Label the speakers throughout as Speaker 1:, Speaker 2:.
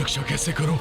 Speaker 1: रक्षा कैसे करूं?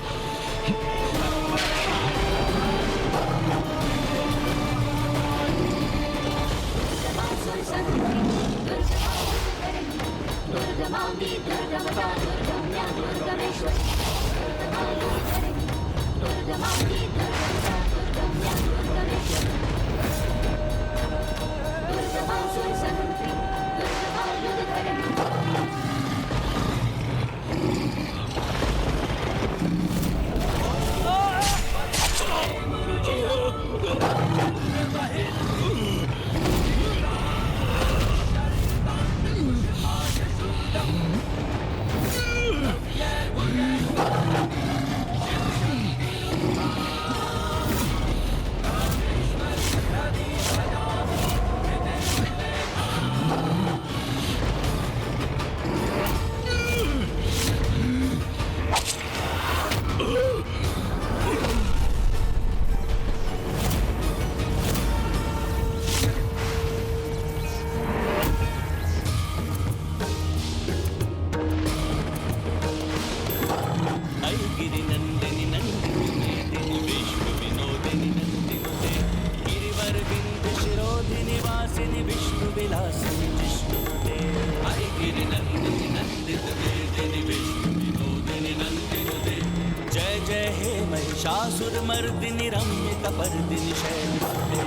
Speaker 2: महिषासुरमर्दिनि रम्य कपर्दिनि शैलसुते।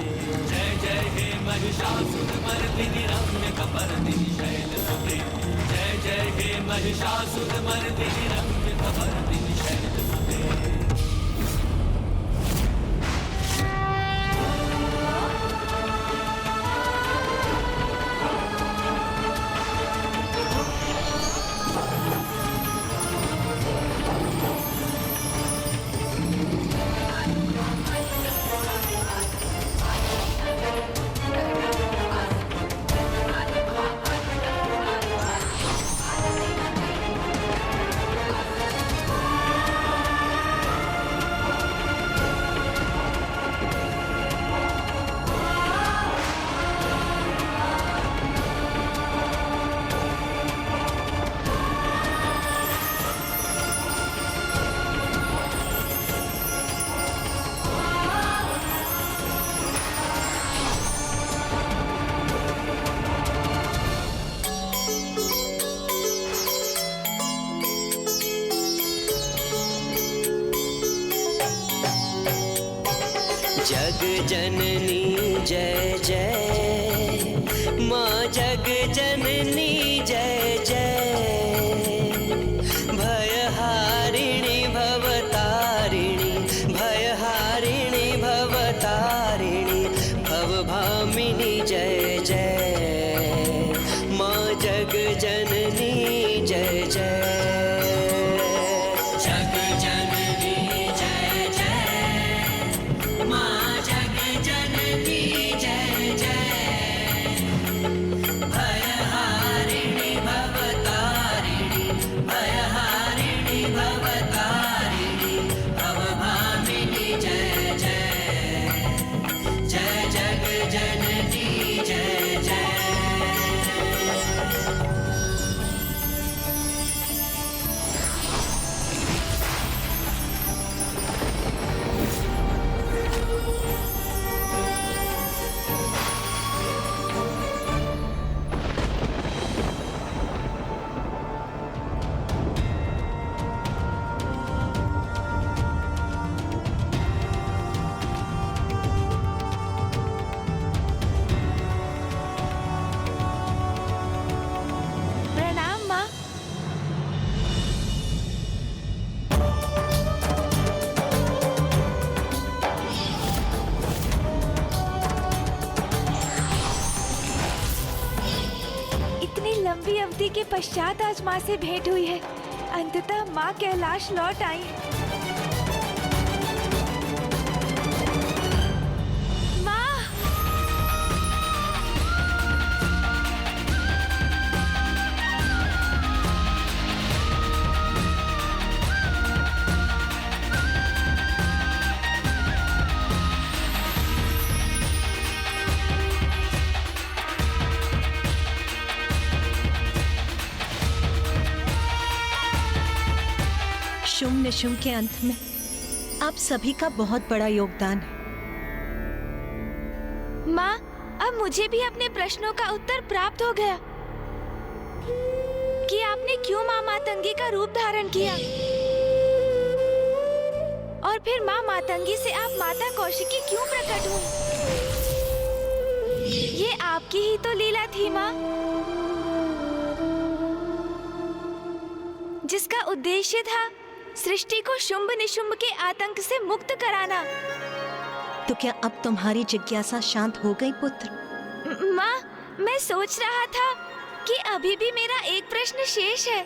Speaker 2: जय जय हे महिषासुरमर्दिनि रम्य कपर्दिनि शैलसुते। जय जय हे महिषासुरमर्दिनि रम्य कपर्दिनि शैलसुते।
Speaker 3: जग जननी जय जय, माँ जग जननी जय जय। भयहारिणी भवतारिणी, भयहारिणी भवतारिणी, भवभामिनी जय जय। माँ जग जननी जय जय।
Speaker 4: लंबी अवधि के पश्चात आज माँ से भेंट हुई है। अंततः माँ कैलाश लौट आई। माँ!
Speaker 1: शुंभ निशुंभ के अंत में आप सभी का बहुत बड़ा योगदान है।
Speaker 4: माँ, अब मुझे भी अपने प्रश्नों का उत्तर प्राप्त हो गया कि आपने क्यों माँ मातंगी का रूप धारण किया और फिर माँ मातंगी से आप माता कौशिकी क्यों प्रकट हुई। ये आपकी ही तो लीला थी माँ, जिसका उद्देश्य था सृष्टि को शुंभ निशुंभ के आतंक से मुक्त कराना।
Speaker 1: तो क्या अब तुम्हारी जिज्ञासा शांत हो गई पुत्र?
Speaker 4: माँ, मैं सोच रहा था कि अभी भी मेरा एक प्रश्न शेष है।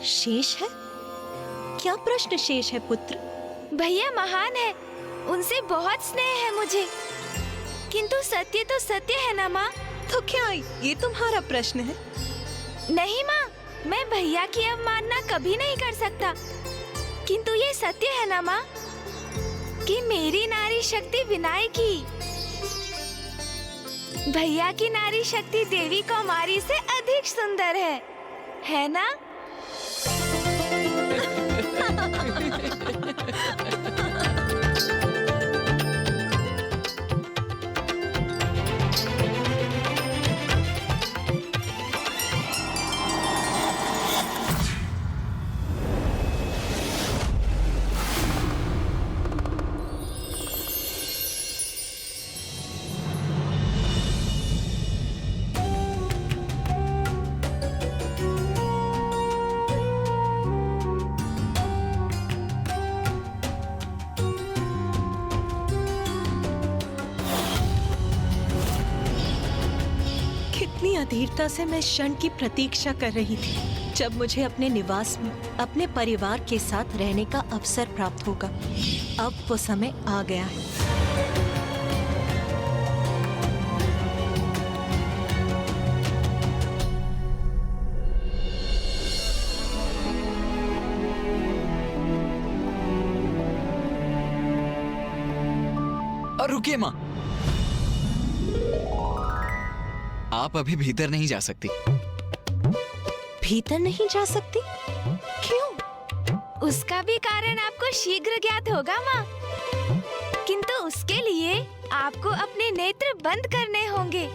Speaker 1: शेष है? क्या प्रश्न शेष है पुत्र?
Speaker 4: भैया महान है, उनसे बहुत स्नेह है मुझे, किंतु सत्य तो सत्य है ना माँ।
Speaker 1: तो क्या ये तुम्हारा प्रश्न है?
Speaker 4: नहीं माँ, मैं भैया की अवमानना कभी नहीं कर सकता, किंतु ये सत्य है ना माँ कि मेरी नारी शक्ति विनाय की, भैया की नारी शक्ति देवी कौमारी से अधिक सुंदर है ना?
Speaker 1: कितनी अधीरता से मैं क्षण की प्रतीक्षा कर रही थी जब मुझे अपने निवास में अपने परिवार के साथ रहने का अवसर प्राप्त होगा। अब वो समय आ गया है।
Speaker 5: और रुकिए माँ, आप अभी भीतर नहीं जा सकती।
Speaker 1: भीतर नहीं जा सकती? क्यों?
Speaker 4: उसका भी कारण आपको शीघ्र ज्ञात होगा माँ, किंतु उसके लिए आपको अपने नेत्र बंद करने होंगे।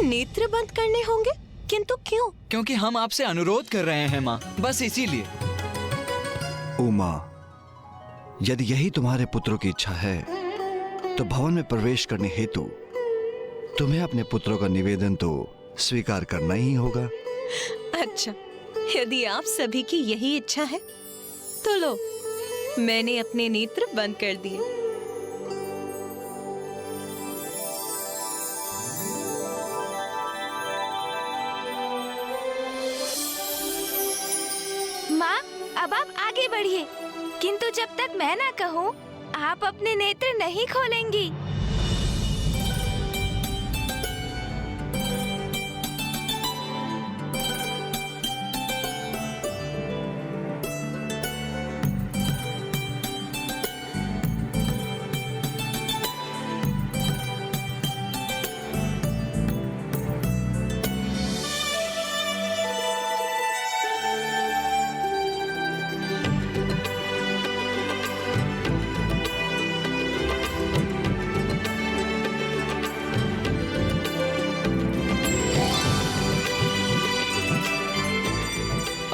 Speaker 1: नेत्र बंद करने होंगे? किंतु क्यों?
Speaker 5: क्योंकि हम आपसे अनुरोध कर रहे हैं माँ, बस इसीलिए।
Speaker 6: उमा, यदि यही तुम्हारे पुत्रों की इच्छा है तो भवन में प्रवेश करने हेतु तुम्हें अपने पुत्रों का निवेदन तो स्वीकार करना ही होगा।
Speaker 1: अच्छा, यदि आप सभी की यही इच्छा है तो लो, मैंने अपने नेत्र बंद कर दिए।
Speaker 4: माँ, अब आप आगे बढ़िए, किंतु जब तक मैं ना कहूँ आप अपने नेत्र नहीं खोलेंगी।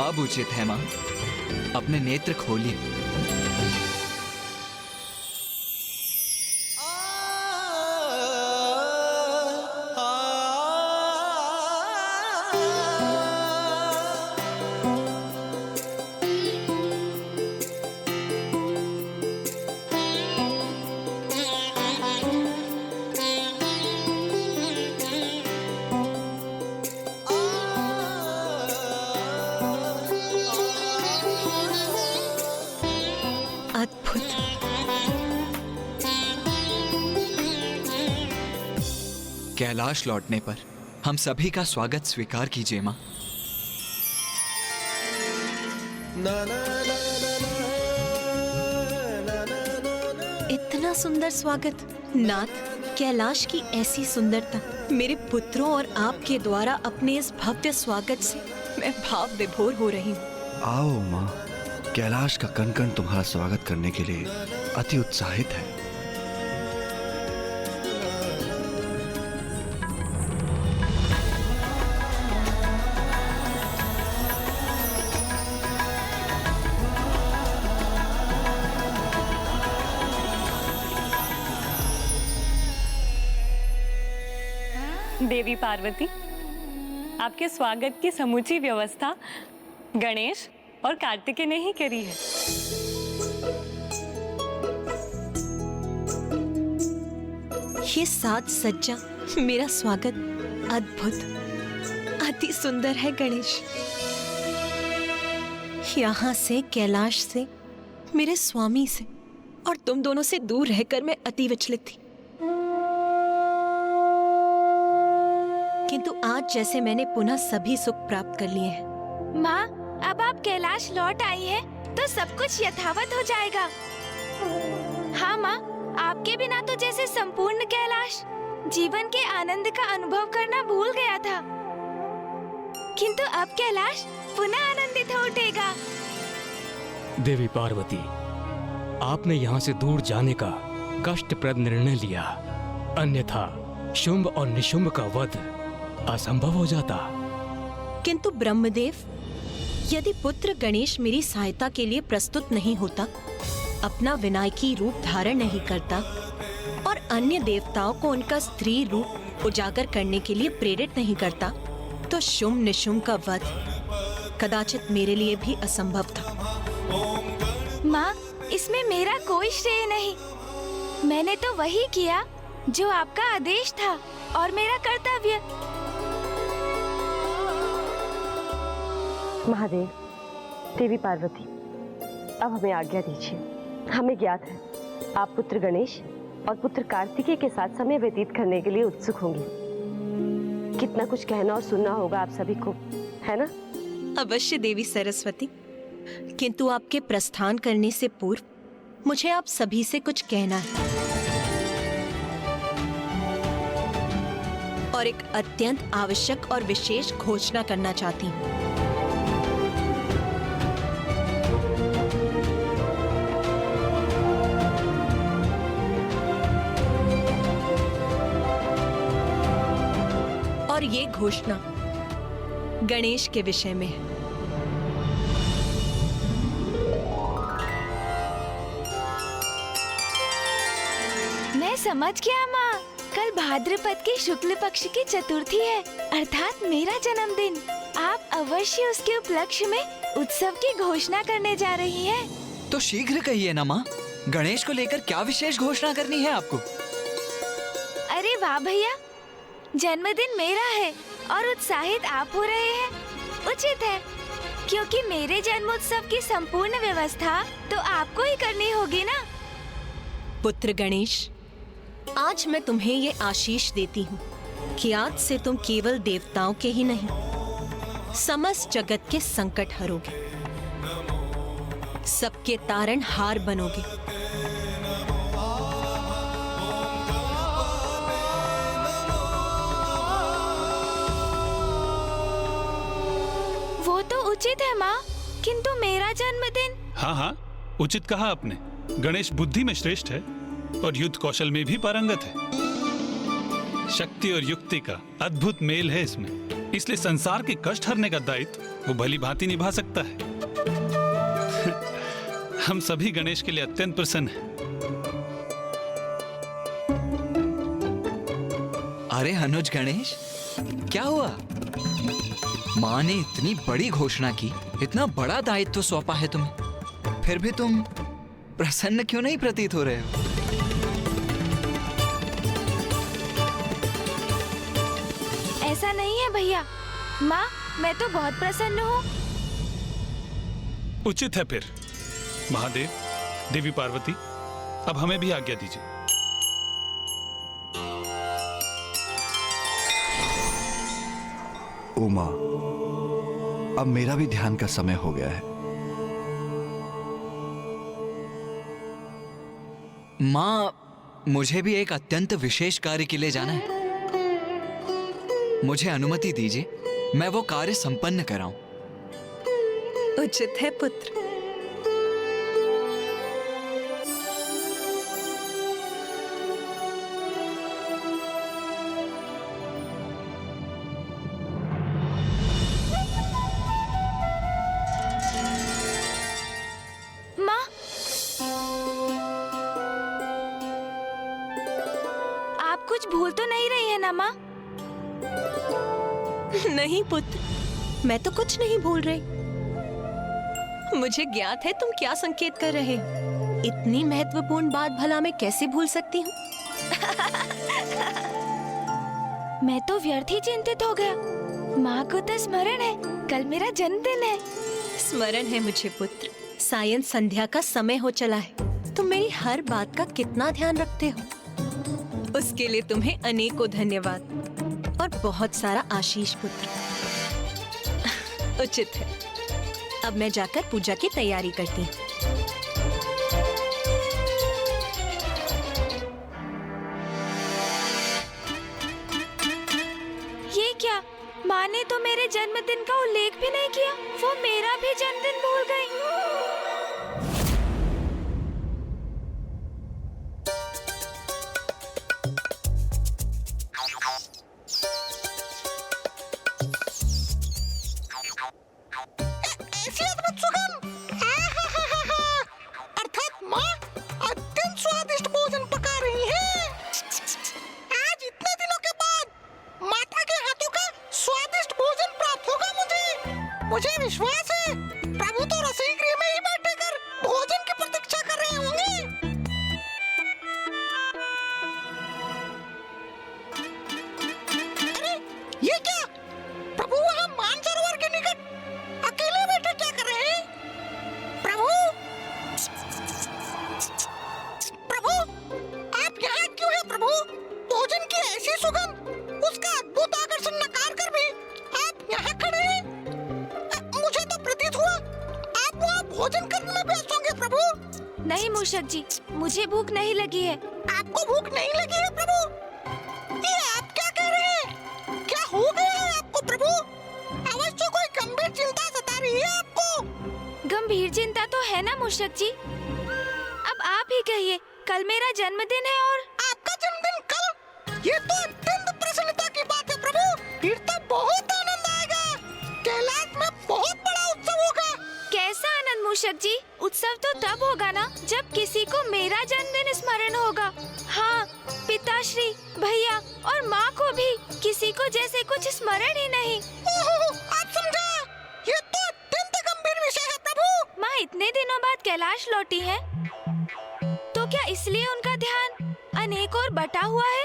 Speaker 5: अब उचित है माँ, अपने नेत्र खोलिए।
Speaker 1: अद्भुत।
Speaker 5: कैलाश लौटने पर हम सभी का स्वागत स्वीकार कीजिए माँ।
Speaker 1: इतना सुंदर स्वागत नाथ, कैलाश की ऐसी सुंदरता, मेरे पुत्रों और आपके द्वारा अपने इस भव्य स्वागत से मैं भाव विभोर हो रही हूँ।
Speaker 6: आओ उमा, कैलाश का कण कण तुम्हारा स्वागत करने के लिए अति उत्साहित है।
Speaker 7: देवी पार्वती, आपके स्वागत की समूची व्यवस्था गणेश और कार्तिकेय ने ही करी है।
Speaker 1: ये साज सज्जा, मेरा स्वागत अद्भुत, अति सुंदर है गणेश। यहाँ से, कैलाश से, मेरे स्वामी से और तुम दोनों से दूर रहकर मैं अति विचलित थी। किंतु आज जैसे मैंने पुनः सभी सुख प्राप्त कर लिए हैं।
Speaker 4: माँ, अब आप कैलाश लौट आई हैं, तो सब कुछ यथावत हो जाएगा। हाँ माँ, आपके बिना तो जैसे संपूर्ण कैलाश जीवन के आनंद का अनुभव करना भूल गया था, किंतु अब कैलाश पुनः आनंदित हो उठेगा।
Speaker 8: देवी पार्वती, आपने यहाँ से दूर जाने का कष्टप्रद निर्णय लिया, अन्यथा शुंभ और निशुंभ का वध असंभव हो जाता।
Speaker 1: किंतु ब्रह्मदेव, यदि पुत्र गणेश मेरी सहायता के लिए प्रस्तुत नहीं होता, अपना विनायकी रूप धारण नहीं करता और अन्य देवताओं को उनका स्त्री रूप उजागर करने के लिए प्रेरित नहीं करता, तो शुंभ निशुंभ का वध कदाचित मेरे लिए भी असंभव था।
Speaker 4: माँ, इसमें मेरा कोई श्रेय नहीं। मैंने तो वही किया जो आपका आदेश था और मेरा कर्तव्य।
Speaker 9: महादेव, देवी पार्वती, अब हमें आज्ञा दीजिए। हमें ज्ञात है आप पुत्र गणेश और पुत्र कार्तिकेय के साथ समय व्यतीत करने के लिए उत्सुक होंगे। कितना कुछ कहना और सुनना होगा आप सभी को, है ना?
Speaker 1: अवश्य देवी सरस्वती, किंतु आपके प्रस्थान करने से पूर्व मुझे आप सभी से कुछ कहना है और एक अत्यंत आवश्यक और विशेष घोषणा करना चाहती हूँ। और ये घोषणा गणेश के विषय में है।
Speaker 4: मैं समझ गया माँ, कल भाद्रपद की शुक्ल पक्ष की चतुर्थी है, अर्थात मेरा जन्मदिन। आप अवश्य उसके उपलक्ष्य में उत्सव की घोषणा करने जा रही हैं।
Speaker 5: तो शीघ्र कहिए ना माँ, गणेश को लेकर क्या विशेष घोषणा करनी है आपको?
Speaker 4: अरे वाह भैया, जन्मदिन मेरा है और उत्साहित आप हो रहे हैं, उचित है, क्योंकि मेरे जन्मोत्सव की संपूर्ण व्यवस्था तो आपको ही करनी होगी ना।
Speaker 1: पुत्र गणेश, आज मैं तुम्हें ये आशीष देती हूँ कि आज से तुम केवल देवताओं के ही नहीं, समस्त जगत के संकट हरोगे, सबके तारणहार बनोगे।
Speaker 4: वो तो उचित है माँ, किंतु मेरा जन्मदिन।
Speaker 10: हाँ हाँ, उचित कहा आपने। गणेश बुद्धि में श्रेष्ठ है और युद्ध कौशल में भी पारंगत है। शक्ति और युक्ति का अद्भुत मेल है इसमें, इसलिए संसार के कष्ट हरने का दायित्व वो भली भांति निभा सकता है। हम सभी गणेश के लिए अत्यंत प्रसन्न हैं।
Speaker 5: अरे अनुज गणेश, क्या हुआ? माँ ने इतनी बड़ी घोषणा की, इतना बड़ा दायित्व सौंपा है तुम्हें, फिर भी तुम प्रसन्न क्यों नहीं प्रतीत हो रहे हो?
Speaker 4: ऐसा नहीं है भैया, माँ मैं तो बहुत प्रसन्न हूँ।
Speaker 10: उचित है फिर। महादेव, देवी पार्वती, अब हमें भी आज्ञा दीजिए।
Speaker 6: उमा, अब मेरा भी ध्यान का समय हो गया है।
Speaker 5: माँ, मुझे भी एक अत्यंत विशेष कार्य के लिए जाना है। मुझे अनुमति दीजिए, मैं वो कार्य संपन्न कराऊं।
Speaker 1: उचित है पुत्र।
Speaker 4: माँ, आप कुछ भूल तो नहीं रही है ना माँ?
Speaker 1: नहीं पुत्र, मैं तो कुछ नहीं भूल रही। मुझे ज्ञात है तुम क्या संकेत कर रहे हो। इतनी महत्वपूर्ण बात भला मैं कैसे भूल सकती हूँ?
Speaker 4: मैं तो व्यर्थ ही चिंतित हो गया। माँ को तो स्मरण है, कल मेरा जन्मदिन है।
Speaker 1: स्मरण है मुझे पुत्र। सायं संध्या का समय हो चला है। तुम मेरी हर बात का कितना ध्यान रखते हो, उसके लिए तुम्हें अनेकों धन्यवाद और बहुत सारा आशीष पुत्र। उचित है। अब मैं जाकर पूजा की तैयारी करती हूँ।
Speaker 4: ये क्या? माँ ने तो मेरे जन्मदिन का उल्लेख भी नहीं किया। वो मेरा भी जन्मदिन भूल गई।
Speaker 11: ऐसी अद्भुत सुगंध! अर्थात माँ अत्यंत स्वादिष्ट भोजन पका रही है। आज इतने दिनों के बाद माता के हाथों का स्वादिष्ट भोजन प्राप्त होगा मुझे विश्वास है प्रभु तो रसोई गृह में ही बैठे कर भोजन की प्रतीक्षा कर रहे होंगे। अरे ये क्या? प्रभु वहाँ मानसरोवर के निकट अकेले बैठे क्या कर रहे हैं? प्रभु प्रभु आप यहाँ क्यों हैं प्रभु? भोजन की ऐसी सुगंध, उसका अद्भुत आकर्षण नकार कर भी आप यहाँ खड़े हैं। मुझे तो प्रतीत हुआ आप वहाँ भोजन करने में व्यस्त होंगे प्रभु।
Speaker 4: नहीं मूषक जी, मुझे भूख नहीं लगी है।
Speaker 11: आपको भूख नहीं लगी है प्रभु? ये आप क्या कह रहे हैं? क्या हो गया है आपको प्रभु? अवश्य कोई गंभीर चिंता सता रही है आपको।
Speaker 4: गंभीर चिंता तो है ना मूषक जी। अब आप ही कहिए, कल मेरा जन्मदिन है और
Speaker 11: आपका जन्मदिन कल? ये तो अत्यंत प्रसन्नता की बात है प्रभु। फिर तो बहुत आनंद आएगा। कैलाश में बहुत बड़ा उत्सव होगा।
Speaker 4: कैसा आनंद मूषक जी? उत्सव तो तब होगा ना जब किसी को मेरा जन्मदिन स्मरण होगा। हाँ, पिताश्री, भैया और माँ को भी किसी को जैसे कुछ स्मरण ही नहीं।
Speaker 11: ओहो, आप समझा? ये तो अत्यंत गंभीर विषय है प्रभु।
Speaker 4: माँ इतने दिनों बाद कैलाश लौटी है, तो क्या इसलिए उनका ध्यान अनेक और बटा हुआ है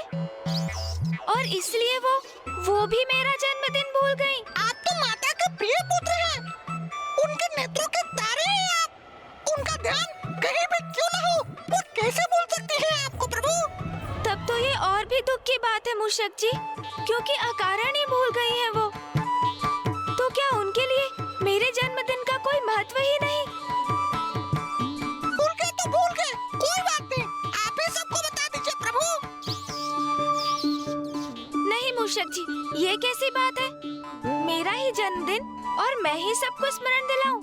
Speaker 4: और इसलिए वो भी मेरा जन्मदिन भूल गयी?
Speaker 11: आप तो माता के प्रिय पुत्र हैं। उनके नेत्रों के तारे हैं आप। उनका ध्यान कहीं भी क्यों न हो, वो कैसे भूल सकती है आपको प्रभु?
Speaker 4: तब तो ये और भी दुख की बात है मूषक जी, क्योंकि अकारण ही भूल गई है वो। तो क्या उनके लिए मेरे जन्मदिन का कोई महत्व ही नहीं?
Speaker 11: भूल गए तो भूल गए, कोई बात नहीं। आप ही सबको बता दीजिए प्रभु।
Speaker 4: नहीं मूषक जी, ये कैसी बात है? मेरा ही जन्मदिन और मैं ही सबको स्मरण दिलाऊं?